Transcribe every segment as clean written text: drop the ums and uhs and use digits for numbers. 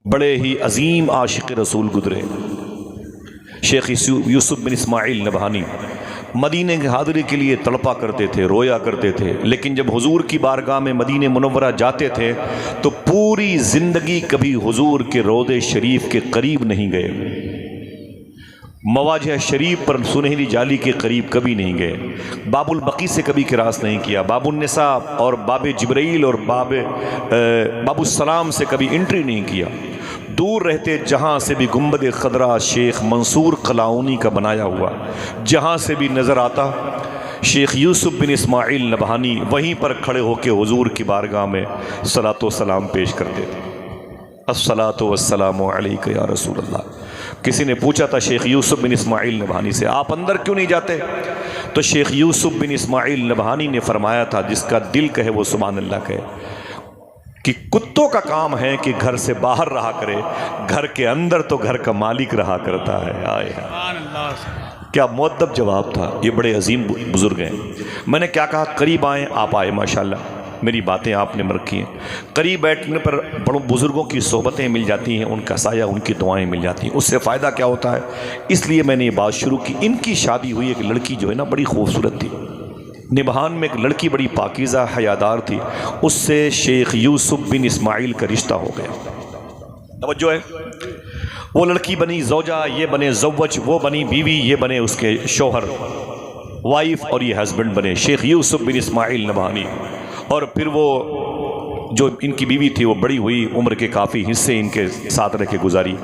بڑے ہی عظیم عاشق رسول گزرے شیخ یوسف بن اسماعیل نبہانی مدینے کی حاضری کے لیے تڑپا کرتے تھے، رویا کرتے تھے، لیکن جب حضور کی بارگاہ میں مدینہ منورہ جاتے تھے تو پوری زندگی کبھی حضور کے روضے شریف کے قریب نہیں گئے، مواجہ شریف پر سنہری جالی کے قریب کبھی نہیں گئے، باب البقیع سے کبھی کراس نہیں کیا، باب النساء اور باب جبرائیل اور باب السلام سے کبھی انٹری نہیں کیا، دور رہتے جہاں سے بھی گنبد خضرا شیخ منصور قلاؤنی کا بنایا ہوا جہاں سے بھی نظر آتا شیخ یوسف بن اسماعیل نبہانی وہیں پر کھڑے ہو کے حضور کی بارگاہ میں صلاۃ و سلام پیش کرتے تھے۔ الصلاۃ والسلام علیک یا رسول اللہ۔ کسی نے پوچھا تھا شیخ یوسف بن اسماعیل نبہانی سے، آپ اندر کیوں نہیں جاتے؟ تو شیخ یوسف بن اسماعیل نبہانی نے فرمایا تھا، جس کا دل کہے وہ سبحان اللہ کہے، کہ کتوں کا کام ہے کہ گھر سے باہر رہا کرے، گھر کے اندر تو گھر کا مالک رہا کرتا ہے۔ آئے کیا مؤدب جواب تھا، یہ بڑے عظیم بزرگ ہیں۔ میں نے کیا کہا، قریب آئیں، آپ آئے، ماشاءاللہ میری باتیں آپ نے رکھی ہیں۔ قریب بیٹھنے پر بڑوں بزرگوں کی صحبتیں مل جاتی ہیں، ان کا سایہ، ان کی دعائیں مل جاتی ہیں، اس سے فائدہ کیا ہوتا ہے؟ اس لیے میں نے یہ بات شروع کی۔ ان کی شادی ہوئی، ایک لڑکی جو ہے نا بڑی خوبصورت تھی، نبہان میں ایک لڑکی بڑی پاکیزہ حیادار تھی، اس سے شیخ یوسف بن اسماعیل کا رشتہ ہو گیا۔ توجہ ہے، وہ لڑکی بنی زوجہ، یہ بنے زوج، وہ بنی بیوی، یہ بنے اس کے شوہر، وائف، اور یہ ہسبینڈ بنے شیخ یوسف بن اسماعیل نبہانی۔ اور پھر وہ جو ان کی بیوی تھی وہ بڑی ہوئی، عمر کے کافی حصے ان کے ساتھ رہ کے گزاری۔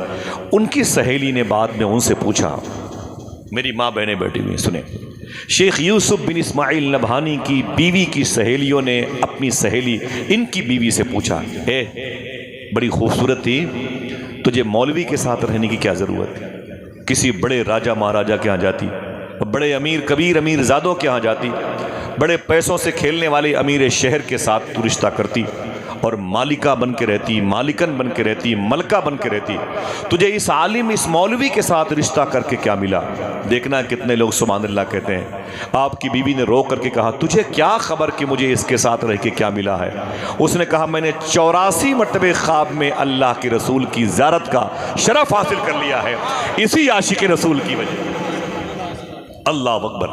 ان کی سہیلی نے بعد میں ان سے پوچھا، میری ماں بہنیں بیٹھی ہوئی سنیں، شیخ یوسف بن اسماعیل نبہانی کی بیوی کی سہیلیوں نے اپنی سہیلی ان کی بیوی سے پوچھا، اے بڑی خوبصورت تھی، تجھے مولوی کے ساتھ رہنے کی کیا ضرورت ہے؟ کسی بڑے راجہ مہاراجہ کے ہاں جاتی، بڑے امیر کبیر امیر زادوں کے ہاں جاتی، بڑے پیسوں سے کھیلنے والے امیر شہر کے ساتھ تو رشتہ کرتی اور مالکہ بن کے رہتی، مالکن بن کے رہتی، ملکہ بن کے رہتی، تجھے اس عالم اس مولوی کے ساتھ رشتہ کر کے کیا ملا؟ دیکھنا کتنے لوگ سبحان اللہ کہتے ہیں۔ آپ کی بیوی نے رو کر کے کہا، تجھے کیا خبر کہ مجھے اس کے ساتھ رہ کے کیا ملا ہے؟ اس نے کہا، میں نے 84 مرتبہ خواب میں اللہ کے رسول کی زیارت کا شرف حاصل کر لیا ہے، اسی عاشق رسول کی وجہ۔ اللہ اکبر،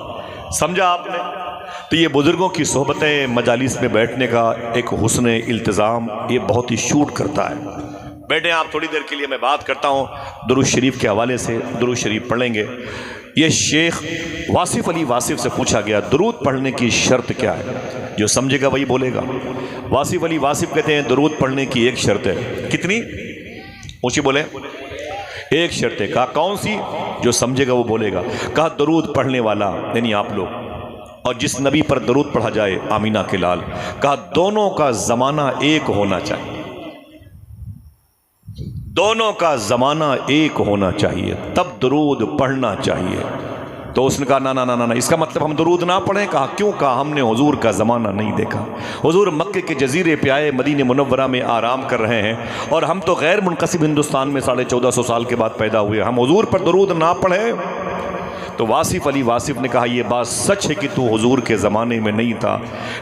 سمجھا آپ نے؟ تو یہ بزرگوں کی صحبتیں، مجالس میں بیٹھنے کا ایک حسن التزام، یہ بہت ہی شوٹ کرتا ہے۔ بیٹھیں آپ تھوڑی دیر کے لیے، میں بات کرتا ہوں درود شریف کے حوالے سے، درود شریف پڑھ لیں گے۔ یہ شیخ واصف علی واصف سے پوچھا گیا، درود پڑھنے کی شرط کیا ہے؟ جو سمجھے گا وہی بولے گا۔ واصف علی واصف کہتے ہیں درود پڑھنے کی ایک شرط ہے۔ کتنی؟ اونچی بولے۔ ایک شرط ہے۔ کہا کون سی؟ جو سمجھے گا وہ بولے گا۔ کہا درود پڑھنے والا یعنی آپ لوگ، اور جس نبی پر درود پڑھا جائے آمینہ کے لال، کہا دونوں کا زمانہ ایک ہونا چاہیے، دونوں کا زمانہ ایک ہونا چاہیے، تب درود پڑھنا چاہیے۔ تو اس نے کہا نا نا نا نا، اس کا مطلب ہم درود نہ پڑھیں؟ کہا کیوں؟ کہا ہم نے حضور کا زمانہ نہیں دیکھا، حضور مکے کے جزیرے پہ آئے، مدینہ منورہ میں آرام کر رہے ہیں، اور ہم تو غیر منقسم ہندوستان میں 1450 سال کے بعد پیدا ہوئے، ہم حضور پر درود نہ پڑھیں؟ تو واصف علی واصف نے کہا یہ بات سچ ہے کہ تو حضور کے زمانے میں نہیں تھا،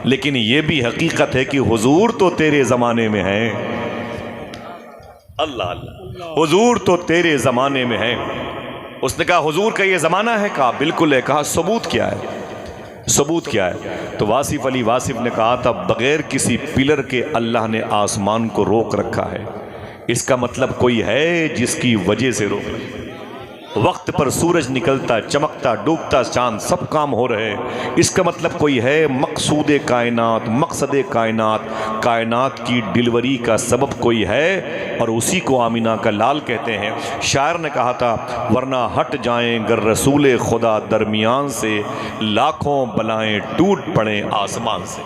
لیکن یہ بھی حقیقت ہے کہ حضور تو تیرے زمانے میں ہیں۔ اللہ اللہ، حضور تو تیرے زمانے میں ہیں۔ اس نے کہا حضور کا یہ زمانہ ہے؟ کہا بالکل ہے۔ کہا ثبوت کیا ہے؟ ثبوت کیا ہے؟ تو واصف علی واصف نے کہا تھا بغیر کسی پلر کے اللہ نے آسمان کو روک رکھا ہے، اس کا مطلب کوئی ہے جس کی وجہ سے روک رکھا ہے۔ وقت پر سورج نکلتا، چمکتا، ڈوبتا، چاند سب کام ہو رہے ہیں، اس کا مطلب کوئی ہے، مقصود کائنات، مقصد کائنات، کائنات کی ڈلیوری کا سبب کوئی ہے، اور اسی کو آمینہ کا لال کہتے ہیں۔ شاعر نے کہا تھا ورنہ ہٹ جائیں گر رسول خدا درمیان سے، لاکھوں بلائیں ٹوٹ پڑیں آسمان سے۔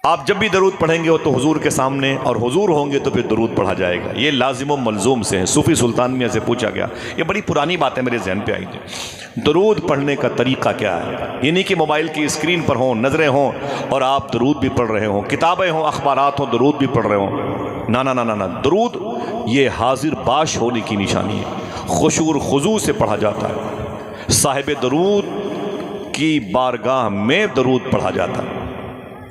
آپ جب بھی درود پڑھیں گے تو حضور کے سامنے، اور حضور ہوں گے تو پھر درود پڑھا جائے گا۔ یہ لازم و ملزوم سے ہے۔ صوفی سلطان میاں سے پوچھا گیا، یہ بڑی پرانی بات ہے میرے ذہن پہ آئی تھی، درود پڑھنے کا طریقہ کیا ہے؟ یہ نہیں کہ موبائل کی اسکرین پر ہوں، نظریں ہوں اور آپ درود بھی پڑھ رہے ہوں، کتابیں ہوں، اخبارات ہوں، درود بھی پڑھ رہے ہوں۔ نا نا نا نا، درود یہ حاضر باش ہونے کی نشانی ہے، خشوع اور خضوع سے پڑھا جاتا ہے، صاحب درود کی بارگاہ میں درود پڑھا جاتا ہے۔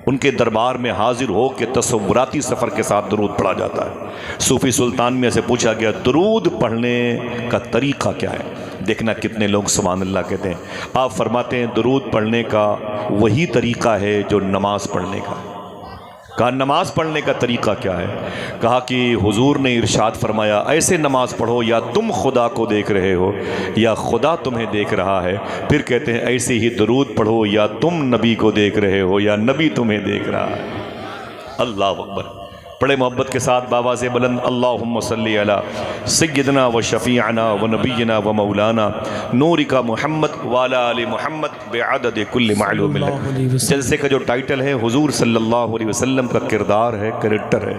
ان کے دربار میں حاضر ہو کے تصوراتی سفر کے ساتھ درود پڑھا جاتا ہے۔ صوفی سلطان میں سے پوچھا گیا درود پڑھنے کا طریقہ کیا ہے؟ دیکھنا کتنے لوگ سبحان اللہ کہتے ہیں۔ آپ فرماتے ہیں درود پڑھنے کا وہی طریقہ ہے جو نماز پڑھنے کا۔ کہا نماز پڑھنے کا طریقہ کیا ہے؟ کہا کہ حضور نے ارشاد فرمایا ایسے نماز پڑھو یا تم خدا کو دیکھ رہے ہو یا خدا تمہیں دیکھ رہا ہے۔ پھر کہتے ہیں ایسے ہی درود پڑھو یا تم نبی کو دیکھ رہے ہو یا نبی تمہیں دیکھ رہا ہے۔ اللہ اکبر۔ بڑے محبت کے ساتھ بابا سے بلند اللہم صلی علی سیدنا و شفیعنا و نبینا و مولانا نورک محمد وعلی آل محمد بعدد کل معلوم لک۔ جلسے کا جو ٹائٹل ہے حضور صلی اللہ علیہ وسلم کا کردار ہے، کریکٹر ہے،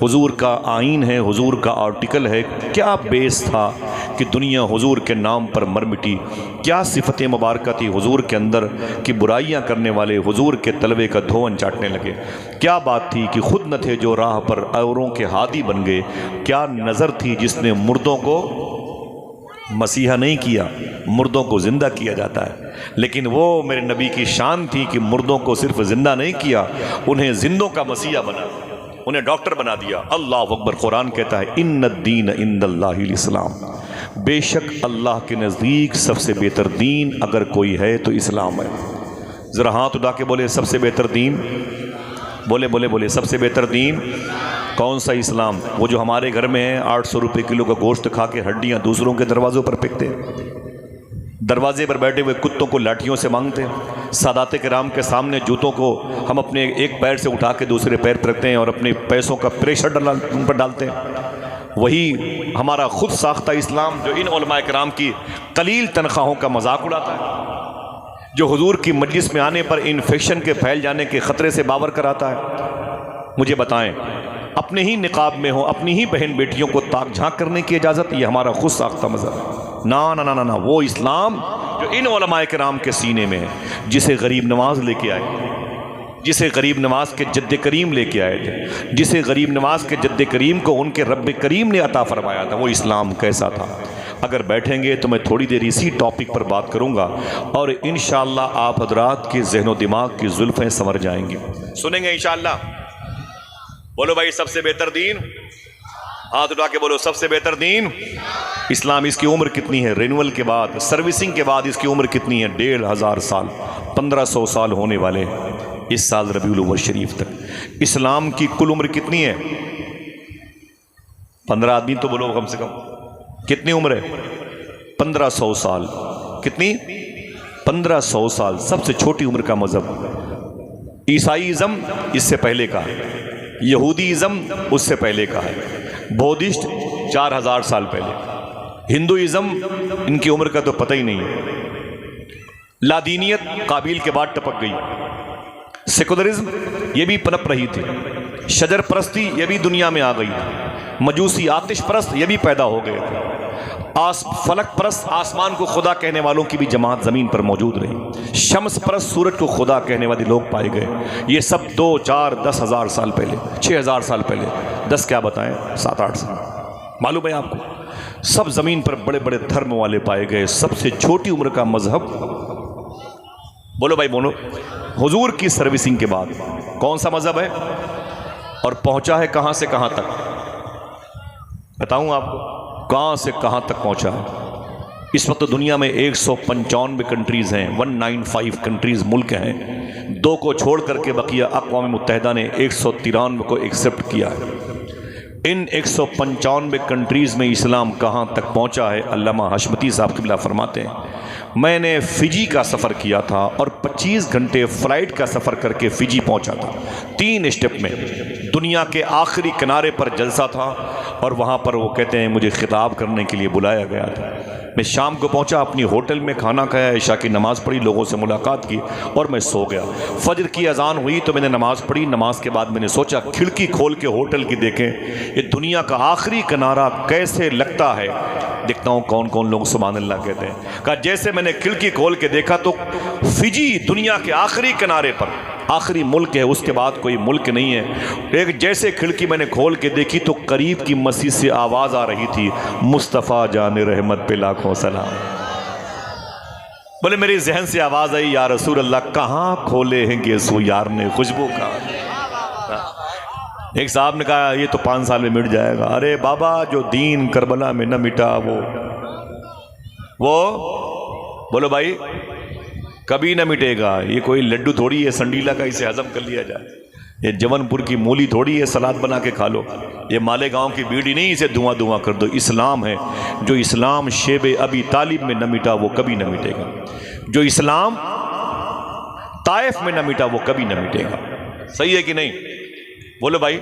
حضور کا آئین ہے، حضور کا آرٹیکل ہے۔ کیا بیس تھا کہ دنیا حضور کے نام پر مر مٹی؟ کیا صفت مبارکہ تھی حضور کے اندر کہ برائیاں کرنے والے حضور کے تلوے کا دھون چاٹنے لگے؟ کیا بات تھی کہ خود نہ تھے جو راہ پر اوروں کے ہادی بن گئے؟ کیا نظر تھی جس نے مردوں کو مسیحا نہیں کیا، مردوں کو زندہ کیا جاتا ہے، لیکن وہ میرے نبی کی شان تھی کہ مردوں کو صرف زندہ نہیں کیا، انہیں زندوں کا مسیحا بنا، انہیں ڈاکٹر بنا دیا۔ اللہ اکبر۔ قرآن کہتا ہے ان الدین عند اللہ الاسلام، بے شک اللہ کے نزدیک سب سے بہتر دین اگر کوئی ہے تو اسلام ہے۔ ذرا ہاتھ اٹھا کے بولے سب سے بہتر دین، بولے سب سے بہتر دین کون سا؟ اسلام۔ وہ جو ہمارے گھر میں ہے 800 روپے کلو کا گوشت کھا کے ہڈیاں دوسروں کے دروازوں پر پھینکتے، دروازے پر بیٹھے ہوئے کتوں کو لاٹھیوں سے مانگتے، سادات کرام کے سامنے جوتوں کو ہم اپنے ایک پیر سے اٹھا کے دوسرے پیر پر رکھتے ہیں اور اپنے پیسوں کا پریشر ان پر ڈالتے ہیں۔ وہی ہمارا خود ساختہ اسلام جو ان علماء کرام کی قلیل تنخواہوں کا مذاق اڑاتا ہے، جو حضور کی مجلس میں آنے پر انفیکشن کے پھیل جانے کے خطرے سے باور کراتا ہے۔ مجھے بتائیں اپنے ہی نقاب میں ہو اپنی ہی بہن بیٹیوں کو تاک جھانک کرنے کی اجازت؟ یہ ہمارا خود ساختہ مذہب ہے۔ نا وہ اسلام جو ان علماء کرام کے سینے میں ہے، جسے غریب نواز لے کے آئے، جسے غریب نواز کے جد کریم لے کے آئے تھے، جسے غریب نواز کے جد کریم کو ان کے رب کریم نے عطا فرمایا تھا، وہ اسلام کیسا تھا؟ اگر بیٹھیں گے تو میں تھوڑی دیر اسی ٹاپک پر بات کروں گا اور انشاءاللہ آپ حضرات کے ذہن و دماغ کی زلفیں سنور جائیں گی، سنیں گے انشاءاللہ۔ بولو بھائی سب سے بہتر دین، ہاتھ اٹھا کے بولو سب سے بہتر دین اسلام۔ اس کی عمر کتنی ہے؟ رینول کے بعد، سروسنگ کے بعد اس کی عمر کتنی ہے؟ 1500 سال، 1500 سال ہونے والے ہیں اس سال ربیع الاول شریف تک۔ اسلام کی کل عمر کتنی ہے؟ 15 آدمی تو بولو کم سے کم، کتنی عمر ہے؟ 1500 سال۔ کتنی؟ 1500 سال۔ سب سے چھوٹی عمر کا مذہب عیسائیزم اس سے پہلے کا ہے، یہودیزم اس سے پہلے کا ہے، بودھسٹ 4000 سال پہلے، ہندوازم ان کی عمر کا تو پتہ ہی نہیں ہے، لادینیت قابیل کے بعد ٹپک گئی، سیکولرزم یہ بھی پنپ رہی تھی، شجر پرستی یہ بھی دنیا میں آ گئی تھی، مجوسی آتش پرست یہ بھی پیدا ہو گئے تھے، فلک پرست آسمان کو خدا کہنے والوں کی بھی جماعت زمین پر موجود رہی، شمس پرست سورج کو خدا کہنے والے لوگ پائے گئے۔ یہ سب 2 4 10 ہزار سال پہلے، 6000 سال پہلے، 10 کیا بتائیں 7 8 سال معلوم ہے آپ کو، سب زمین پر بڑے بڑے دھرم والے پائے گئے۔ سب سے چھوٹی عمر کا مذہب، بولو بھائی بولو، حضور کی سروسنگ کے بعد کون سا مذہب ہے اور پہنچا ہے کہاں سے کہاں تک؟ بتاؤں آپ کو کہاں سے کہاں تک پہنچا ہے؟ اس وقت دنیا میں 195 کنٹریز ہیں، 195 کنٹریز ملک ہیں، 2 کو چھوڑ کر کے بقیہ اقوام متحدہ نے 193 کو ایکسپٹ کیا ہے۔ ان 195 کنٹریز میں اسلام کہاں تک پہنچا ہے؟ علامہ حشمتی صاحب قبلہ فرماتے ہیں میں نے فجی کا سفر کیا تھا اور 25 گھنٹے فلائٹ کا سفر کر کے فجی پہنچا تھا، 3 اسٹیپ میں، دنیا کے آخری کنارے پر جلسہ تھا اور وہاں پر وہ کہتے ہیں مجھے خطاب کرنے کے لیے بلایا گیا تھا۔ میں شام کو پہنچا، اپنی ہوٹل میں کھانا کھایا، عشاء کی نماز پڑھی، لوگوں سے ملاقات کی اور میں سو گیا۔ فجر کی اذان ہوئی تو میں نے نماز پڑھی، نماز کے بعد میں نے سوچا کھڑکی کھول کے ہوٹل کی دیکھیں یہ دنیا کا آخری کنارہ کیسے لگتا ہے، دیکھتا ہوں کون کون لوگ سبحان اللہ کہتے ہیں۔ کہا جیسے میں نے کھڑکی کھول کے دیکھا تو فجی دنیا کے آخری کنارے پر آخری ملک ہے، اس کے بعد کوئی ملک نہیں ہے۔ ایک جیسے کھڑکی میں نے کھول کے دیکھی تو قریب کی مسجد سے آواز آ رہی تھی، مصطفیٰ جان رحمت پہ لاکھوں سلام۔ بولے میری ذہن سے آواز آئی یا رسول اللہ کہاں کھولے ہیں گیسو یار نے خوشبو کا. ایک صاحب نے کہا یہ تو 5 سال میں مٹ جائے گا. ارے بابا جو دین کربلا میں نہ مٹا وہ بولو بھائی کبھی نہ مٹے گا. یہ کوئی لڈو تھوڑی ہے سنڈیلا کا اسے ہضم کر لیا جائے. یہ جون پور کی مولی تھوڑی ہے سلاد بنا کے کھا لو. یہ مالیگاؤں کی بیڑی نہیں اسے دھواں دھواں کر دو. اسلام ہے. جو اسلام شیب ابی طالب میں نہ مٹا وہ کبھی نہ مٹے گا. جو اسلام طائف میں نہ مٹا وہ کبھی نہ مٹے گا. صحیح ہے کہ نہیں؟ بولو بھائی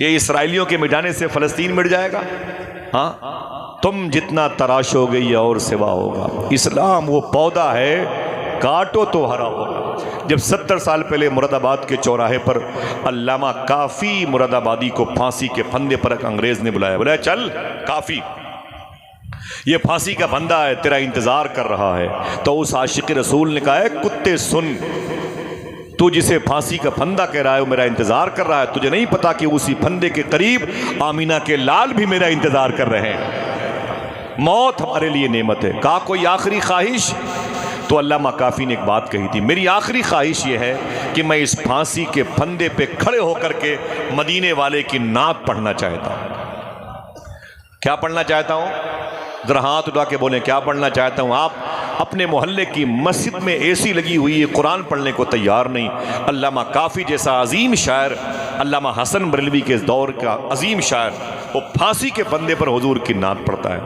یہ اسرائیلیوں کے مٹانے سے فلسطین مٹ جائے گا؟ ہاں تم جتنا تراشو گے یہ اور سوا ہوگا. اسلام وہ پودا ہے کاٹو تو ہرا ہوگا. جب 70 سال پہلے مراد آباد کے چوراہے پر علامہ کافی مراد آبادی کو پھانسی کے پھندے پر ایک انگریز نے بلایا چل کافی یہ پھانسی کا بندہ ہے تیرا انتظار کر رہا ہے. تو اس عاشق رسول نے کہا ہے کتے سن تو جسے پھانسی کا پھندا کہہ رہا ہے وہ میرا انتظار کر رہا ہے. تجھے نہیں پتا کہ اسی پھندے کے قریب آمینہ کے لال بھی میرا انتظار کر رہے ہیں. موت ہمارے لیے نعمت ہے. کہا کوئی آخری خواہش؟ تو علامہ کافی نے ایک بات کہی تھی میری آخری خواہش یہ ہے کہ میں اس پھانسی کے پھندے پہ کھڑے ہو کر کے مدینے والے کی نعت پڑھنا چاہتا ہوں. کیا پڑھنا چاہتا ہوں؟ ذرا ہاتھ اٹھا کے بولیں کیا پڑھنا چاہتا ہوں. آپ اپنے محلے کی مسجد میں اے سی لگی ہوئی ہے قرآن پڑھنے کو تیار نہیں. علامہ کافی جیسا عظیم شاعر علامہ حسن بریلوی کے دور کا عظیم شاعر وہ پھانسی کے پھندے پر حضور کی نعت پڑھتا ہے.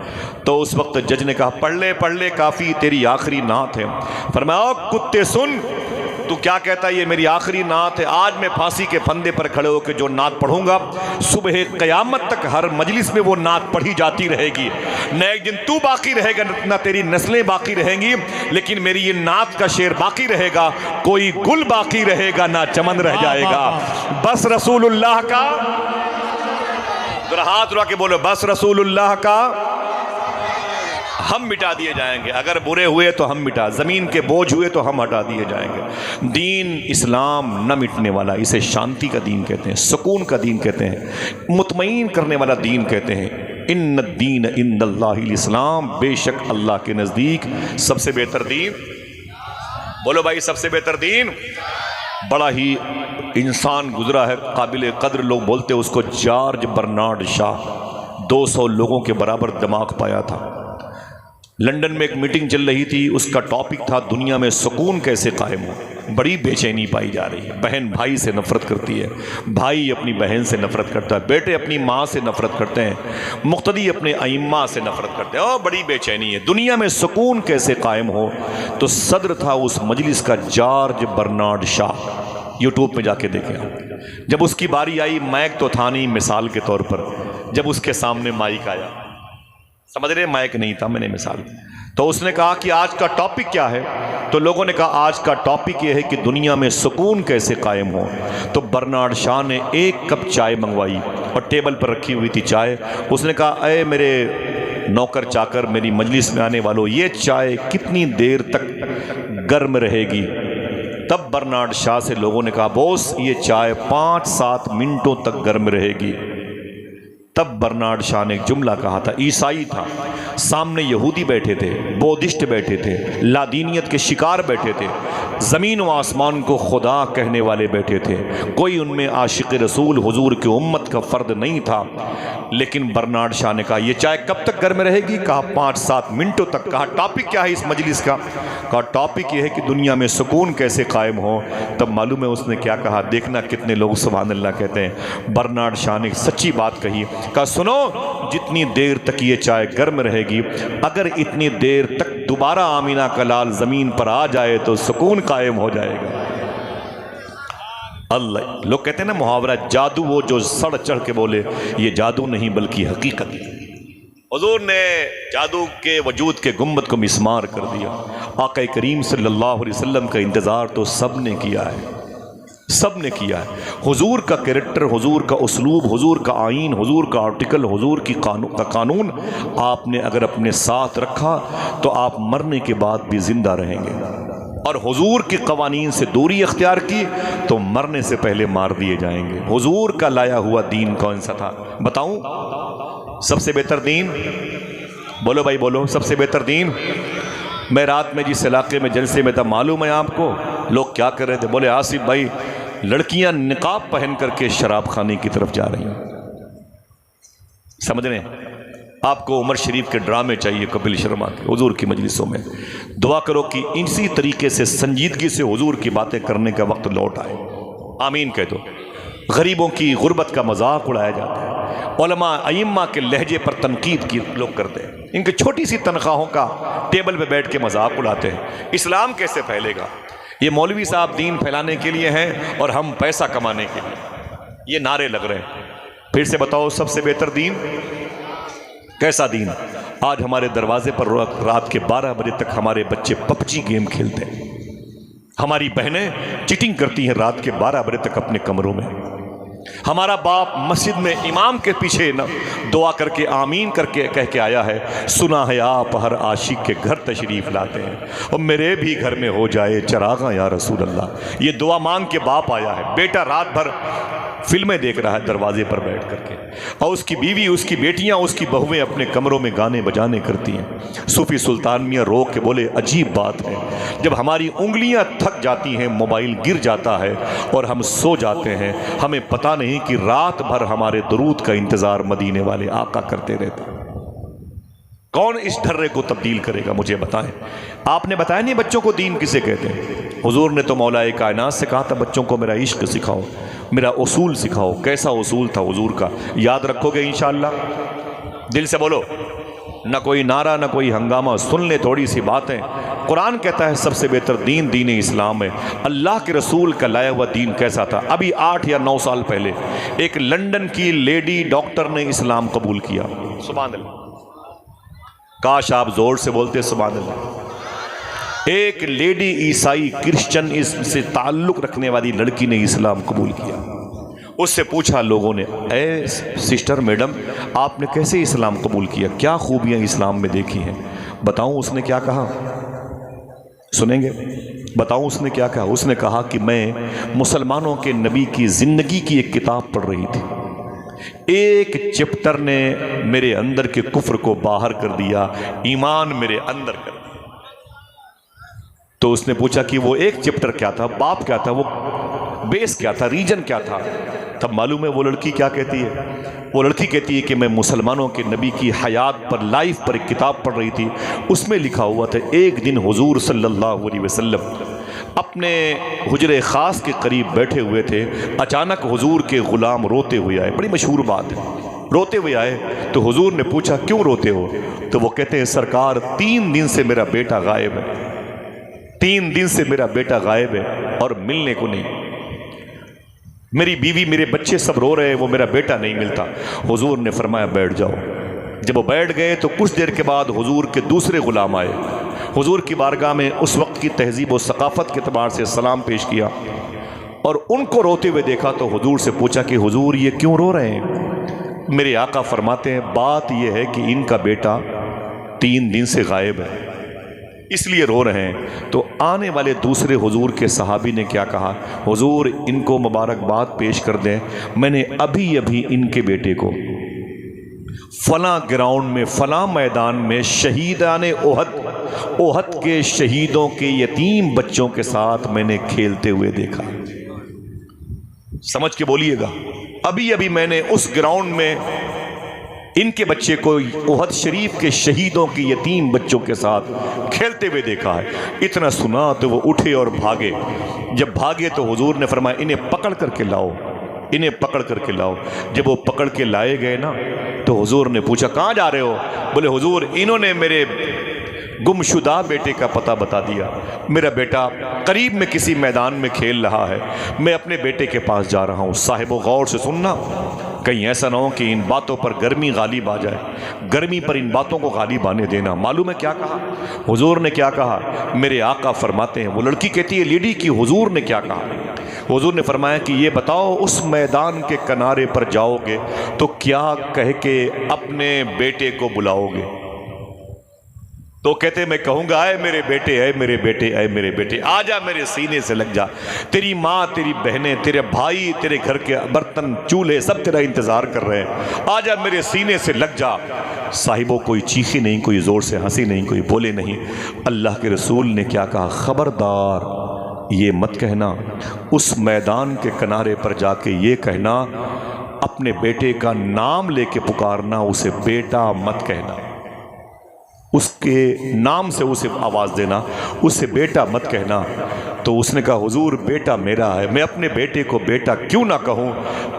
تو اس وقت جج نے کہا پڑھ لے کافی تیری آخری نعت ہے. فرمایا کتے سن تو کیا کہتا ہے یہ میری آخری نعت ہے. آج میں پھانسی کے پھندے پر کھڑے ہو کے جو نعت پڑھوں گا صبح قیامت تک ہر مجلس میں وہ نعت پڑھی جاتی رہے گی. نہ ایک دن تو باقی رہے گا نہ تیری نسلیں باقی رہیں گی لیکن میری یہ نعت کا شعر باقی رہے گا. کوئی گل باقی رہے گا نہ چمن رہ جائے گا. بس رسول اللہ کا ذرا ہاتھ اٹھا کے بولو بس رسول اللہ کا ہم مٹا دیے جائیں گے. اگر برے ہوئے تو ہم مٹا زمین کے بوجھ ہوئے تو ہم ہٹا دیے جائیں گے. دین اسلام نہ مٹنے والا اسے شانتی کا دین کہتے ہیں سکون کا دین کہتے ہیں مطمئن کرنے والا دین کہتے ہیں. ان الدین عند اللہ الاسلام بے شک اللہ کے نزدیک سب سے بہتر دین. بولو بھائی سب سے بہتر دین. بڑا ہی انسان گزرا ہے قابل قدر لوگ بولتے اس کو جارج برنارڈ شاہ. 200 لوگوں کے برابر دماغ پایا تھا. لندن میں ایک میٹنگ چل رہی تھی اس کا ٹاپک تھا دنیا میں سکون کیسے قائم ہو. بڑی بے چینی پائی جا رہی ہے. بہن بھائی سے نفرت کرتی ہے بھائی اپنی بہن سے نفرت کرتا ہے بیٹے اپنی ماں سے نفرت کرتے ہیں مقتدی اپنے ائمہ سے نفرت کرتے ہیں. بڑی بے چینی ہے. دنیا میں سکون کیسے قائم ہو. تو صدر تھا اس مجلس کا جارج برنارڈ شاہ. یوٹیوب میں جا کے دیکھیں. جب اس کی باری آئی مائک تو تھا نہیں مثال کے طور پر جب اس کے سامنے مائک آیا سمجھ رہے مائک نہیں تھا میں نے مثال تو اس نے کہا کہ آج کا ٹاپک کیا ہے. تو لوگوں نے کہا آج کا ٹاپک یہ ہے کہ دنیا میں سکون کیسے قائم ہو. تو برنارڈ شاہ نے 1 کپ چائے منگوائی اور ٹیبل پر رکھی ہوئی تھی چائے. اس نے کہا اے میرے نوکر چاکر میری مجلس میں آنے والوں یہ چائے کتنی دیر تک گرم رہے گی. تب برنارڈ شاہ سے لوگوں نے کہا بوس یہ چائے 5-7 منٹوں تک گرم رہے گی. تب برنارڈ شاہ نے ایک جملہ کہا تھا. عیسائی تھا سامنے یہودی بیٹھے تھے بودھسٹ بیٹھے تھے لادینیت کے شکار بیٹھے تھے زمین و آسمان کو خدا کہنے والے بیٹھے تھے. کوئی ان میں عاشق رسول حضور کی امت کا فرد نہیں تھا. لیکن برنارڈ شاہ نے کہا یہ چائے کب تک گرم رہے گی. کہا 5-7 منٹوں تک. کہا ٹاپک کیا ہے اس مجلس کا. کہا ٹاپک یہ ہے کہ دنیا میں سکون کیسے قائم ہو. تب معلوم ہے اس نے کیا کہا. دیکھنا کتنے لوگ سبحان اللہ کہتے ہیں. برنارڈ شاہ نے سچی بات کہی. کہا سنو جتنی دیر تک یہ چائے گرم رہے گی اگر اتنی دیر تک دوبارہ آمینہ کا لال زمین پر آ جائے تو سکون قائم ہو جائے گا. اللہ لوگ کہتے ہیں نا محاورہ جادو وہ جو سڑ چڑھ کے بولے یہ جادو نہیں بلکہ حقیقت. حضور نے جادو کے وجود کے گنبد کو مسمار کر دیا. آقا کریم صلی اللہ علیہ وسلم کا انتظار تو سب نے کیا ہے سب نے کیا ہے. حضور کا کریکٹر حضور کا اسلوب حضور کا آئین حضور کا آرٹیکل حضور کی قانون آپ نے اگر اپنے ساتھ رکھا تو آپ مرنے کے بعد بھی زندہ رہیں گے. اور حضور کی قوانین سے دوری اختیار کی تو مرنے سے پہلے مار دیے جائیں گے. حضور کا لایا ہوا دین کون سا تھا بتاؤں. سب سے بہتر دین. بولو بھائی بولو سب سے بہتر دین. میں رات میں جس علاقے میں جلسے میں تھا معلوم ہے آپ کو لوگ کیا کر رہے تھے؟ بولے آصف بھائی لڑکیاں نقاب پہن کر کے شراب خانے کی طرف جا رہی ہیں۔ سمجھ رہے ہیں؟ آپ کو عمر شریف کے ڈرامے چاہیے کپل شرما کے حضور کی مجلسوں میں۔ دعا کرو کہ اسی طریقے سے سنجیدگی سے حضور کی باتیں کرنے کا وقت لوٹ آئے۔ آمین کہہ دو۔ غریبوں کی غربت کا مذاق اڑایا جاتا ہے، علماء ائمہ کے لہجے پر تنقید کی لوگ کرتے ہیں، ان کی چھوٹی سی تنخواہوں کا ٹیبل پہ بیٹھ کے مذاق اڑاتے ہیں۔ اسلام کیسے پھیلے گا؟ یہ مولوی صاحب دین پھیلانے کے لیے ہیں اور ہم پیسہ کمانے کے لیے، یہ نعرے لگ رہے ہیں۔ پھر سے بتاؤ سب سے بہتر دین کیسا دین؟ آج ہمارے دروازے پر رات کے 12 بجے تک ہمارے بچے پبجی گیم کھیلتے ہیں، ہماری بہنیں چیٹنگ کرتی ہیں رات کے 12 بجے تک اپنے کمروں میں، ہمارا باپ مسجد میں امام کے پیچھے دعا کر کے آمین کر کے کہہ کے آیا ہے، سنا ہے آپ ہر عاشق کے گھر تشریف لاتے ہیں اور میرے بھی گھر میں ہو جائے چراغاں یا رسول اللہ۔ یہ دعا مانگ کے باپ آیا ہے، بیٹا رات بھر فلمیں دیکھ رہا ہے دروازے پر بیٹھ کر کے، اور اس کی بیوی، اس کی بیٹیاں، اس کی بہویں اپنے کمروں میں گانے بجانے کرتی ہیں۔ صوفی سلطان میاں رو کے بولے عجیب بات ہے، جب ہماری انگلیاں تھک جاتی ہیں، موبائل گر جاتا ہے اور ہم سو جاتے ہیں، ہمیں پتہ نہیں کہ رات بھر ہمارے درود کا انتظار مدینے والے آقا کرتے رہتے ہیں۔ کون اس ڈھرے کو تبدیل کرے گا؟ مجھے بتائیں۔ آپ نے بتایا نہیں بچوں کو دین کسے کہتے ہیں؟ حضور نے تو مولا کائنات سے کہا تھا بچوں کو میرا عشق سکھاؤ، میرا اصول سکھاؤ۔ کیسا اصول تھا حضور کا؟ یاد رکھو گے انشاءاللہ؟ دل سے بولو، نہ کوئی نعرہ نہ کوئی ہنگامہ، سن لے تھوڑی سی باتیں۔ قرآن کہتا ہے سب سے بہتر دین دین اسلام ہے۔ اللہ کے رسول کا لایا ہوا دین کیسا تھا؟ ابھی 8 یا 9 سال پہلے ایک لندن کی لیڈی ڈاکٹر نے اسلام قبول کیا۔ سبحان اللہ، کاش آپ زور سے بولتے سبحان اللہ۔ ایک لیڈی عیسائی کرسچن سے تعلق رکھنے والی لڑکی نے اسلام قبول کیا۔ اس سے پوچھا لوگوں نے، اے سسٹر میڈم آپ نے کیسے اسلام قبول کیا؟ کیا خوبیاں اسلام میں دیکھی ہیں؟ بتاؤں اس نے کیا کہا؟ سنیں گے؟ بتاؤں اس نے کیا کہا؟ اس نے کہا کہ میں مسلمانوں کے نبی کی زندگی کی ایک کتاب پڑھ رہی تھی، ایک چیپٹر نے میرے اندر کے کفر کو باہر کر دیا، ایمان میرے اندر کر دیا۔ تو اس نے پوچھا کہ وہ ایک چیپٹر کیا تھا، باپ کیا تھا، وہ بیس کیا تھا، ریجن کیا تھا؟ تب معلوم ہے وہ لڑکی کیا کہتی ہے؟ وہ لڑکی کہتی ہے کہ میں مسلمانوں کے نبی کی حیات پر، لائف پر ایک کتاب پڑھ رہی تھی، اس میں لکھا ہوا تھا ایک دن حضور صلی اللہ علیہ وسلم اپنے حجرے خاص کے قریب بیٹھے ہوئے تھے، اچانک حضور کے غلام روتے ہوئے آئے۔ بڑی مشہور بات ہے، روتے ہوئے آئے تو حضور نے پوچھا کیوں روتے ہو؟ تو وہ کہتے ہیں سرکار 3 دن سے میرا بیٹا غائب ہے، 3 دن سے میرا بیٹا غائب ہے اور ملنے کو نہیں، میری بیوی میرے بچے سب رو رہے ہیں، وہ میرا بیٹا نہیں ملتا۔ حضور نے فرمایا بیٹھ جاؤ۔ جب وہ بیٹھ گئے تو کچھ دیر کے بعد حضور کے دوسرے غلام آئے، حضور کی بارگاہ میں اس وقت کی تہذیب و ثقافت کے اعتبار سے سلام پیش کیا اور ان کو روتے ہوئے دیکھا تو حضور سے پوچھا کہ حضور یہ کیوں رو رہے ہیں؟ میرے آقا فرماتے ہیں بات یہ ہے کہ ان کا بیٹا 3 دن سے غائب ہے، اس لیے رو رہے ہیں۔ تو آنے والے دوسرے حضور کے صحابی نے کیا کہا؟ حضور ان کو مبارکباد پیش کر دیں، میں نے ابھی ان کے بیٹے کو فلاں گراؤنڈ میں، فلاں میدان میں شہیدان احد کے شہیدوں کے یتیم بچوں کے ساتھ میں نے کھیلتے ہوئے دیکھا۔ سمجھ کے بولیے گا، ابھی میں نے اس گراؤنڈ میں ان کے بچے کو احد شریف کے شہیدوں کے یتیم بچوں کے ساتھ کھیلتے ہوئے دیکھا ہے۔ اتنا سنا تو وہ اٹھے اور بھاگے۔ جب بھاگے تو حضور نے فرمایا انہیں پکڑ کر کے لاؤ، انہیں پکڑ کر کے لاؤ۔ جب وہ پکڑ کے لائے گئے نا تو حضور نے پوچھا کہاں جا رہے ہو؟ بولے حضور انہوں نے میرے گمشدہ بیٹے کا پتہ بتا دیا، میرا بیٹا قریب میں کسی میدان میں کھیل رہا ہے، میں اپنے بیٹے کے پاس جا رہا ہوں۔ صاحب و غور سے سننا، کہیں ایسا نہ ہو کہ ان باتوں پر گرمی غالب آ جائے، گرمی پر ان باتوں کو غالب آنے دینا۔ معلوم ہے کیا کہا حضور نے؟ کیا کہا؟ میرے آقا فرماتے ہیں، وہ لڑکی کہتی ہے لیڈی کی حضور نے کیا کہا؟ حضور نے فرمایا کہ یہ بتاؤ اس میدان کے کنارے پر جاؤ گے تو کیا کہہ کے اپنے بیٹے کو بلاؤ گے؟ تو کہتے میں کہوں گا اے میرے بیٹے، اے میرے بیٹے، اے میرے بیٹے، آ جا میرے سینے سے لگ جا، تیری ماں، تیری بہنیں، تیرے بھائی، تیرے گھر کے برتن چولہے سب تیرا انتظار کر رہے ہیں، آ جا میرے سینے سے لگ جا۔ صاحبوں کوئی چیخی نہیں، کوئی زور سے ہنسی نہیں، کوئی بولے نہیں۔ اللہ کے رسول نے کیا کہا؟ خبردار یہ مت کہنا، اس میدان کے کنارے پر جا کے یہ کہنا، اپنے بیٹے کا نام لے کے پکارنا، اسے بیٹا مت کہنا، اس کے نام سے اسے آواز دینا، اسے بیٹا مت کہنا۔ تو اس نے کہا حضور بیٹا میرا ہے، میں اپنے بیٹے کو بیٹا کیوں نہ کہوں؟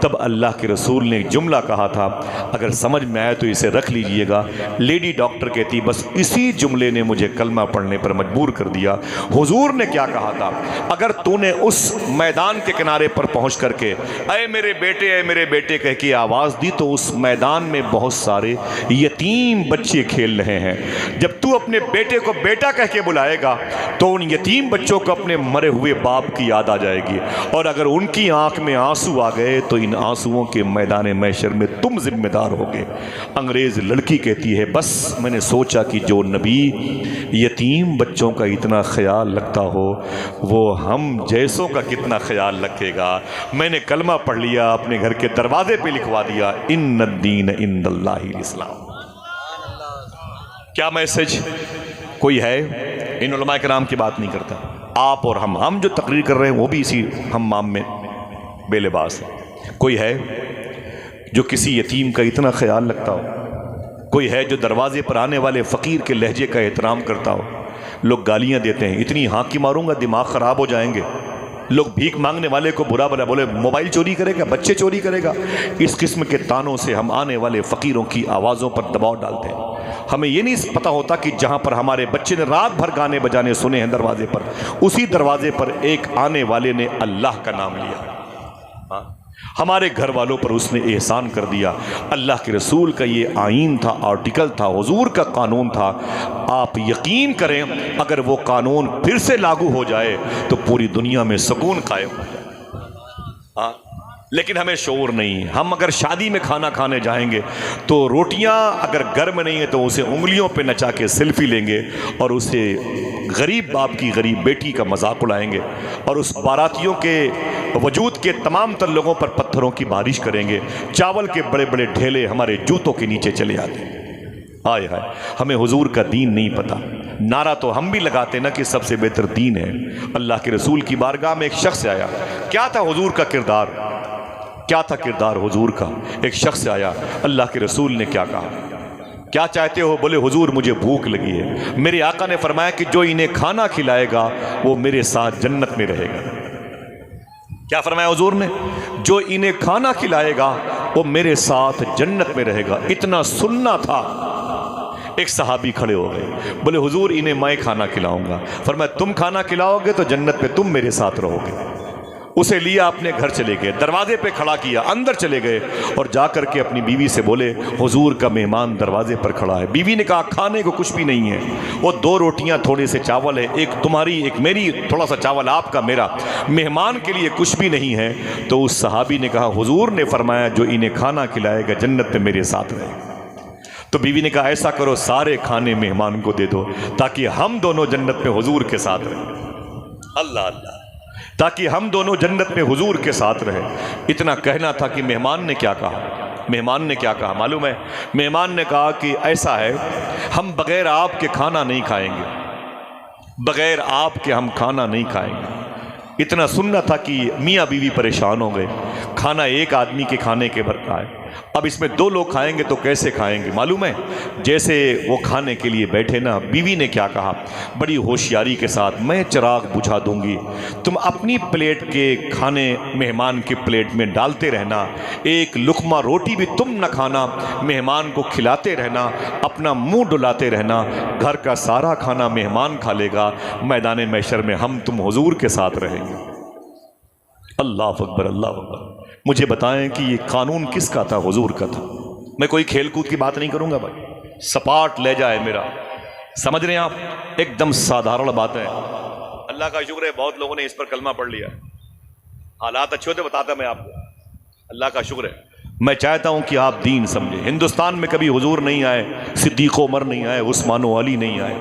تب اللہ کے رسول نے ایک جملہ کہا تھا، اگر سمجھ میں آئے تو اسے رکھ لیجئے گا۔ لیڈی ڈاکٹر کہتی بس اسی جملے نے مجھے کلمہ پڑھنے پر مجبور کر دیا۔ حضور نے کیا کہا تھا؟ اگر تو نے اس میدان کے کنارے پر پہنچ کر کے اے میرے بیٹے اے میرے بیٹے کہہ کے آواز دی تو اس میدان میں بہت سارے یتیم بچے کھیل رہے ہیں، جب تو اپنے بیٹے کو بیٹا کہہ کے بلائے گا تو ان یتیم بچوں کو اپنے مرے ہوئے باپ کی یاد آ جائے گی، اور اگر ان کی آنکھ میں آنسو آ گئے تو ان آنسوؤں کے میدان محشر میں تم ذمہ دار ہوگے۔ انگریز لڑکی کہتی ہے بس میں نے سوچا کہ جو نبی یتیم بچوں کا اتنا خیال رکھتا ہو وہ ہم جیسوں کا کتنا خیال رکھے گا۔ میں نے کلمہ پڑھ لیا، اپنے گھر کے دروازے پہ لکھوا دیا، ان الدین عند اللہ الاسلام۔ کیا میسج؟ کوئی ہے؟ ان علماء کرام کی بات نہیں کرتا، آپ اور ہم جو تقریر کر رہے ہیں وہ بھی اسی ہمام میں بے لباس ہے۔ کوئی ہے جو کسی یتیم کا اتنا خیال رکھتا ہو؟ کوئی ہے جو دروازے پر آنے والے فقیر کے لہجے کا احترام کرتا ہو؟ لوگ گالیاں دیتے ہیں، اتنی ہانکی ماروں گا دماغ خراب ہو جائیں گے۔ لوگ بھیک مانگنے والے کو برا بلا بولے، موبائل چوری کرے گا، بچے چوری کرے گا۔ اس قسم کے تانوں سے ہم آنے والے فقیروں کی آوازوں پر دباؤ ڈالتے ہیں۔ ہمیں یہ نہیں پتا ہوتا کہ جہاں پر ہمارے بچے نے رات بھر گانے بجانے سنے ہیں دروازے پر، اسی دروازے پر ایک آنے والے نے اللہ کا نام لیا، ہمارے گھر والوں پر اس نے احسان کر دیا۔ اللہ کے رسول کا یہ آئین تھا، آرٹیکل تھا، حضور کا قانون تھا۔ آپ یقین کریں اگر وہ قانون پھر سے لاگو ہو جائے تو پوری دنیا میں سکون قائم ہو جائے۔ لیکن ہمیں شعور نہیں۔ ہم اگر شادی میں کھانا کھانے جائیں گے تو روٹیاں اگر گرم نہیں ہیں تو اسے انگلیوں پہ نچا کے سیلفی لیں گے اور اسے غریب باپ کی غریب بیٹی کا مذاق اڑائیں گے، اور اس باراتیوں کے وجود کے تمام تر لوگوں پر پتھروں کی بارش کریں گے۔ چاول کے بڑے بڑے ڈھیلے ہمارے جوتوں کے نیچے چلے آتے ہیں۔ آئے ہائے، ہمیں حضور کا دین نہیں پتا۔ نعرہ تو ہم بھی لگاتے نا کہ سب سے بہتر دین ہے۔ اللہ کے رسول کی بارگاہ میں ایک شخص آیا، کیا تھا حضور کا کردار؟ کیا تھا کردار حضور کا؟ ایک شخص آیا، اللہ کے رسول نے کیا کہا؟ کیا چاہتے ہو؟ بولے حضور مجھے بھوک لگی ہے۔ میرے آقا نے فرمایا کہ جو انہیں کھانا کھلائے گا وہ میرے ساتھ جنت میں رہے گا۔ کیا فرمایا حضور نے؟ جو انہیں کھانا کھلائے گا وہ میرے ساتھ جنت میں رہے گا۔ اتنا سننا تھا۔ ایک صحابی کھڑے ہو گئے، بولے حضور انہیں میں کھانا کھلاؤں گا۔ فرمایا تم کھانا کھلاؤ گے تو جنت میں تم میرے ساتھ رہو گے۔ اسے لیا اپنے گھر چلے گئے، دروازے پہ کھڑا کیا، اندر چلے گئے اور جا کر کے اپنی بیوی سے بولے حضور کا مہمان دروازے پر کھڑا ہے۔ بیوی نے کہا کھانے کو کچھ بھی نہیں ہے، وہ 2 روٹیاں تھوڑے سے چاول ہے، ایک تمہاری ایک میری، تھوڑا سا چاول آپ کا میرا، مہمان کے لیے کچھ بھی نہیں ہے۔ تو اس صحابی نے کہا حضور نے فرمایا جو انہیں کھانا کھلائے گا جنت میں میرے ساتھ رہے گا۔ تو بیوی نے کہا ایسا کرو سارے کھانے مہمان کو دے دو تاکہ ہم دونوں جنت میں حضور کے ساتھ رہیں۔ اللہ اللہ، تاکہ ہم دونوں جنت میں حضور کے ساتھ رہیں۔ اتنا کہنا تھا کہ مہمان نے کیا کہا؟ مہمان نے کیا کہا معلوم ہے؟ مہمان نے کہا کہ ایسا ہے ہم بغیر آپ کے کھانا نہیں کھائیں گے، بغیر آپ کے ہم کھانا نہیں کھائیں گے۔ اتنا سننا تھا کہ میاں بیوی پریشان ہو گئے۔ کھانا ایک آدمی کے کھانے کے برتا ہے، اب اس میں 2 لوگ کھائیں گے تو کیسے کھائیں گے؟ معلوم ہے جیسے وہ کھانے کے لیے بیٹھے نا، بیوی نے کیا کہا بڑی ہوشیاری کے ساتھ، میں چراغ بجھا دوں گی، تم اپنی پلیٹ کے کھانے مہمان کی پلیٹ میں ڈالتے رہنا، ایک لقمہ روٹی بھی تم نہ کھانا، مہمان کو کھلاتے رہنا، اپنا منہ ڈلاتے رہنا، گھر کا سارا کھانا مہمان کھا لے گا، میدان محشر میں ہم تم حضور کے ساتھ رہیں گے۔ اللہ اکبر اللہ اکبر۔ مجھے بتائیں کہ یہ قانون کس کا تھا؟ حضور کا تھا۔ میں کوئی کھیل کود کی بات نہیں کروں گا بھائی، سپاٹ لے جائے میرا، سمجھ رہے ہیں آپ؟ ایک دم سادھارن بات ہے۔ اللہ کا شکر ہے بہت لوگوں نے اس پر کلمہ پڑھ لیا، حالات اچھے ہوتے بتاتا میں آپ کو، اللہ کا شکر ہے۔ میں چاہتا ہوں کہ آپ دین سمجھیں۔ ہندوستان میں کبھی حضور نہیں آئے، صدیق عمر نہیں آئے، عثمان و علی نہیں آئے،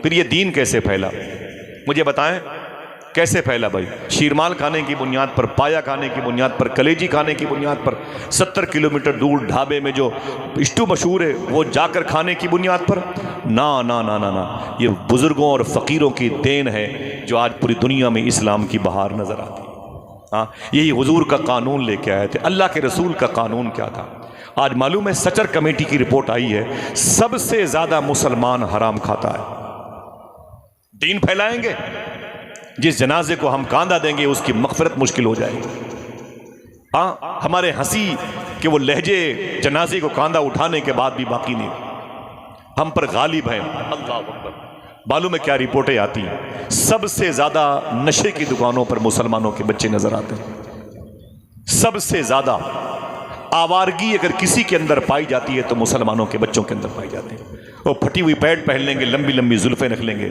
پھر یہ دین کیسے پھیلا؟ مجھے بتائیں کیسے پھیلا بھائی؟ شیرمال کھانے کی بنیاد پر، پایا کھانے کی بنیاد پر، کلیجی کھانے کی بنیاد پر، 70 کلومیٹر دور ڈھابے میں جو اسٹو مشہور ہے وہ جا کر کھانے کی بنیاد پر؟ نا نا نا نا نا، یہ بزرگوں اور فقیروں کی دین ہے جو آج پوری دنیا میں اسلام کی بہار نظر آتی ہے۔ ہاں، یہی حضور کا قانون لے کے آئے تھے۔ اللہ کے رسول کا قانون کیا تھا؟ آج معلوم ہے سچر کمیٹی کی رپورٹ آئی ہے، سب سے زیادہ مسلمان حرام کھاتا ہے۔ دین پھیلائیں گے، جس جنازے کو ہم کاندھا دیں گے اس کی مغفرت مشکل ہو جائے گی۔ ہاں، ہمارے ہنسی کہ وہ لہجے جنازے کو کاندھا اٹھانے کے بعد بھی باقی نہیں، ہم پر غالب ہیں۔ اللہ اکبر۔ معلوم ہے کیا رپورٹیں آتی ہیں؟ سب سے زیادہ نشے کی دکانوں پر مسلمانوں کے بچے نظر آتے ہیں۔ سب سے زیادہ آوارگی اگر کسی کے اندر پائی جاتی ہے تو مسلمانوں کے بچوں کے اندر پائی جاتی ہے۔ وہ پھٹی ہوئی پیڈ پہن لیں گے، لمبی لمبی زلفیں رکھ لیں گے،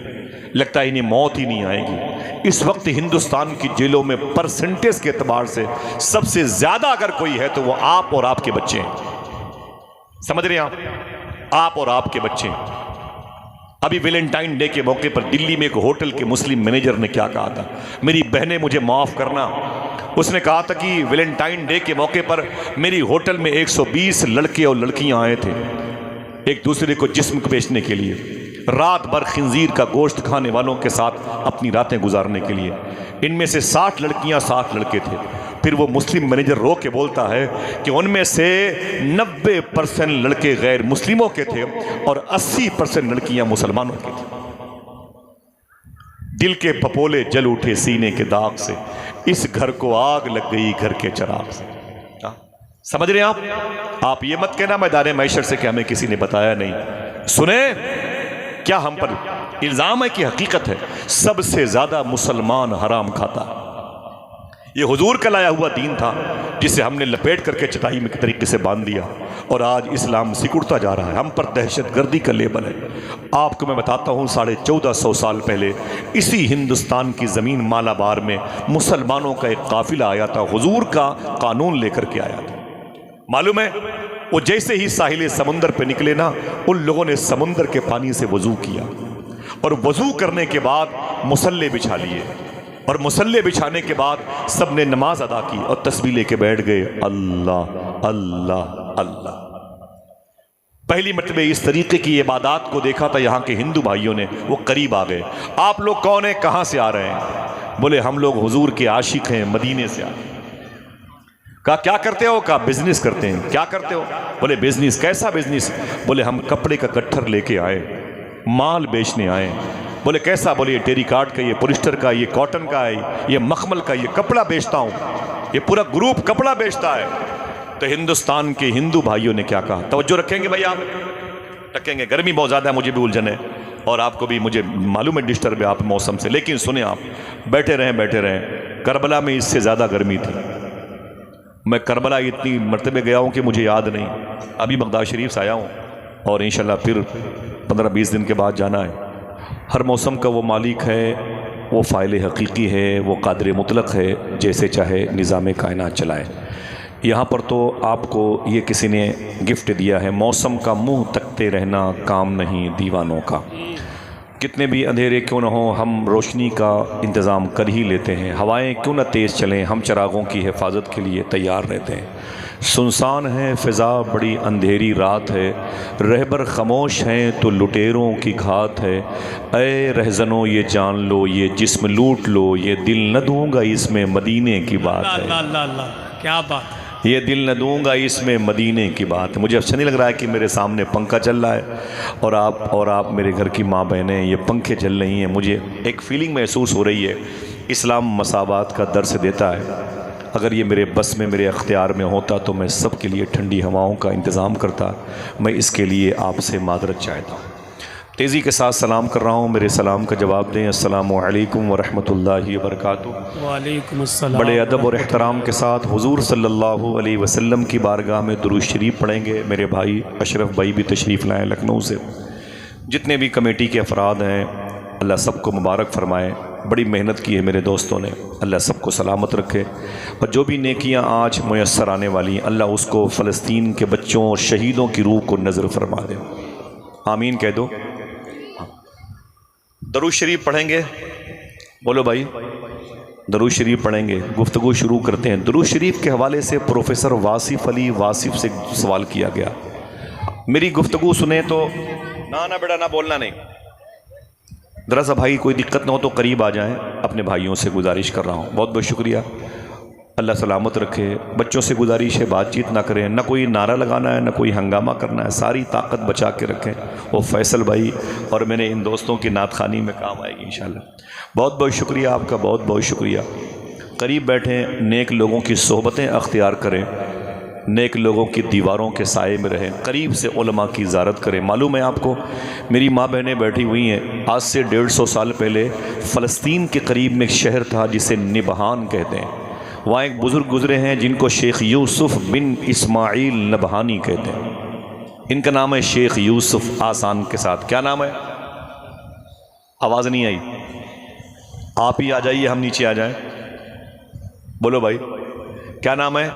لگتا ہے انہیں موت ہی نہیں آئے گی۔ اس وقت ہندوستان کی جیلوں میں پرسنٹیج کے اعتبار سے سب سے زیادہ اگر کوئی ہے تو وہ آپ اور آپ کے بچے ہیں۔ سمجھ رہے ہیں آپ اور آپ کے بچے ہیں۔ ابھی ویلنٹائن ڈے کے موقع پر دلی میں ایک ہوٹل کے مسلم مینیجر نے کیا کہا تھا؟ میری بہنیں مجھے معاف کرنا، اس نے کہا تھا کہ ویلنٹائن ڈے کے موقع پر میری ہوٹل میں 120 لڑکے اور لڑکیاں آئے تھے ایک دوسرے کو جسم بیچنے کے لیے، رات بھر خنزیر کا گوشت کھانے والوں کے ساتھ اپنی راتیں گزارنے کے لیے۔ ان میں سے 60 لڑکیاں 60 لڑکے تھے۔ پھر وہ مسلم مینیجر رو کے بولتا ہے کہ ان میں سے 90% لڑکے غیر مسلموں کے تھے اور 80% لڑکیاں مسلمانوں کی تھیں۔ دل کے پپولے جل اٹھے سینے کے داغ سے، اس گھر کو آگ لگ گئی گھر کے چراغ سے۔ سمجھ رہے ہیں آپ یہ مت کہنا میدان محشر سے کہ ہمیں کسی نے بتایا نہیں۔ سنیں کیا ہم پر الزام ہے کہ حقیقت ہے، سب سے زیادہ مسلمان حرام کھاتا ہے۔ یہ حضور کا لایا ہوا دین تھا جسے ہم نے لپیٹ کر کے چٹائی میں طریقے سے باندھ دیا، اور آج اسلام سکڑتا جا رہا ہے۔ ہم پر دہشت گردی کا لیبل ہے۔ آپ کو میں بتاتا ہوں 1450 سال پہلے اسی ہندوستان کی زمین مالابار میں مسلمانوں کا ایک قافلہ آیا تھا، حضور کا قانون لے کر کے آیا تھا۔ معلوم ہے وہ جیسے ہی ساحل سمندر پہ نکلے نا، ان لوگوں نے سمندر کے پانی سے وضو کیا، اور وضو کرنے کے بعد مصلے بچھا لیے، اور مصلے بچھانے کے بعد سب نے نماز ادا کی اور تسبیح لے کے بیٹھ گئے، اللہ اللہ اللہ۔ پہلی مرتبہ اس طریقے کی عبادات کو دیکھا تھا یہاں کے ہندو بھائیوں نے، وہ قریب آ گئے۔ آپ لوگ کون ہیں، کہاں سے آ رہے ہیں؟ بولے ہم لوگ حضور کے عاشق ہیں، مدینے سے آ رہے ہیں۔ کہا کیا کرتے ہو؟ کہا بزنس کرتے ہیں۔ کیا کرتے ہو؟ بولے بزنس۔ کیسا بزنس؟ بولے ہم کپڑے کا گٹھر لے کے آئے، مال بیچنے آئے۔ بولے کیسا؟ بولے یہ ٹیری کاٹ کا، یہ پولسٹر کا، یہ کاٹن کا ہے، یہ مخمل کا، یہ کپڑا بیچتا ہوں، یہ پورا گروپ کپڑا بیچتا ہے۔ تو ہندوستان کے ہندو بھائیوں نے کیا کہا؟ توجہ رکھیں گے بھائی، آپ رکھیں گے؟ گرمی بہت زیادہ ہے، مجھے بھی الجھن ہے اور آپ کو بھی، مجھے معلوم ہے ڈسٹرب ہے آپ موسم سے، لیکن سنیں آپ، بیٹھے رہیں۔ کربلا میں اس سے زیادہ گرمی تھی۔ میں کربلا اتنی مرتبہ گیا ہوں کہ مجھے یاد نہیں۔ ابھی بغداد شریف سے آیا ہوں اور انشاءاللہ پھر 15-20 دن کے بعد جانا ہے۔ ہر موسم کا وہ مالک ہے، وہ فاعل حقیقی ہے، وہ قادر مطلق ہے، جیسے چاہے نظام کائنات چلائے۔ یہاں پر تو آپ کو یہ کسی نے گفٹ دیا ہے، موسم کا منہ تکتے رہنا کام نہیں دیوانوں کا۔ کتنے بھی اندھیرے کیوں نہ ہوں ہم روشنی کا انتظام کر ہی لیتے ہیں، ہوائیں کیوں نہ تیز چلیں ہم چراغوں کی حفاظت کے لیے تیار رہتے ہیں۔ سنسان ہے فضا بڑی اندھیری رات ہے، رہبر خاموش ہیں تو لٹیروں کی گھات ہے۔ اے رہزنوں یہ جان لو یہ جسم لوٹ لو، یہ دل نہ دوں گا اس میں مدینے کی بات ہے۔ اللہ اللہ اللہ، کیا بات! یہ دل نہ دوں گا اس میں مدینے کی بات ہے۔ مجھے اچھا نہیں لگ رہا ہے کہ میرے سامنے پنکھا چل رہا ہے اور آپ میرے گھر کی ماں بہنیں، یہ پنکھے چل رہی ہیں، مجھے ایک فیلنگ محسوس ہو رہی ہے۔ اسلام مساوات کا درس دیتا ہے، اگر یہ میرے بس میں، میرے اختیار میں ہوتا تو میں سب کے لیے ٹھنڈی ہواؤں کا انتظام کرتا۔ میں اس کے لیے آپ سے معذرت چاہتا ہوں۔ تیزی کے ساتھ سلام کر رہا ہوں، میرے سلام کا جواب دیں۔ السلام علیکم ورحمۃ اللہ وبرکاتہ۔ وعلیکم السلام۔ بڑے ادب اور احترام کے ساتھ حضور صلی اللہ علیہ وسلم کی بارگاہ میں درود شریف پڑھیں گے۔ میرے بھائی اشرف بھائی بھی تشریف لائیں لکھنؤ سے۔ جتنے بھی کمیٹی کے افراد ہیں اللہ سب کو مبارک فرمائے، بڑی محنت کی ہے میرے دوستوں نے، اللہ سب کو سلامت رکھے، اور جو بھی نیکیاں آج میسر آنے والی ہیں اللہ اس کو فلسطین کے بچوں اور شہیدوں کی روح کو نظر فرما دے۔ آمین کہہ دو۔ درود شریف پڑھیں گے، بولو بھائی۔ درود شریف پڑھیں گے، گفتگو شروع کرتے ہیں۔ درود شریف کے حوالے سے پروفیسر واصف علی واصف سے سوال کیا گیا، میری گفتگو سنیں تو نہ بیٹا نہ بولنا نہیں، ذرا سا بھائی کوئی دقت نہ ہو تو قریب آ جائیں، اپنے بھائیوں سے گزارش کر رہا ہوں۔ بہت بہت شکریہ، اللہ سلامت رکھے۔ بچوں سے گزارش ہے بات چیت نہ کریں، نہ کوئی نعرہ لگانا ہے نہ کوئی ہنگامہ کرنا ہے، ساری طاقت بچا کے رکھیں، وہ فیصل بھائی اور میں نے ان دوستوں کی نعت خوانی میں کام آئے گی انشاءاللہ۔ بہت بہت شکریہ آپ کا، بہت بہت شکریہ۔ قریب بیٹھیں، نیک لوگوں کی صحبتیں اختیار کریں، نیک لوگوں کی دیواروں کے سائے میں رہیں، قریب سے علماء کی زیارت کریں۔ معلوم ہے آپ کو، میری ماں بہنیں بیٹھی ہوئی ہیں، آج سے 150 سال پہلے فلسطین کے قریب میں ایک شہر تھا جسے نبہان کہتے ہیں، وہاں ایک بزرگ گزرے ہیں جن کو شیخ یوسف بن اسماعیل نبہانی کہتے ہیں، ان کا نام ہے شیخ یوسف، آسان کے ساتھ۔ کیا نام ہے؟ آواز نہیں آئی، آپ ہی آ جائیے، ہم نیچے آ جائیں، بولو بھائی کیا نام ہے؟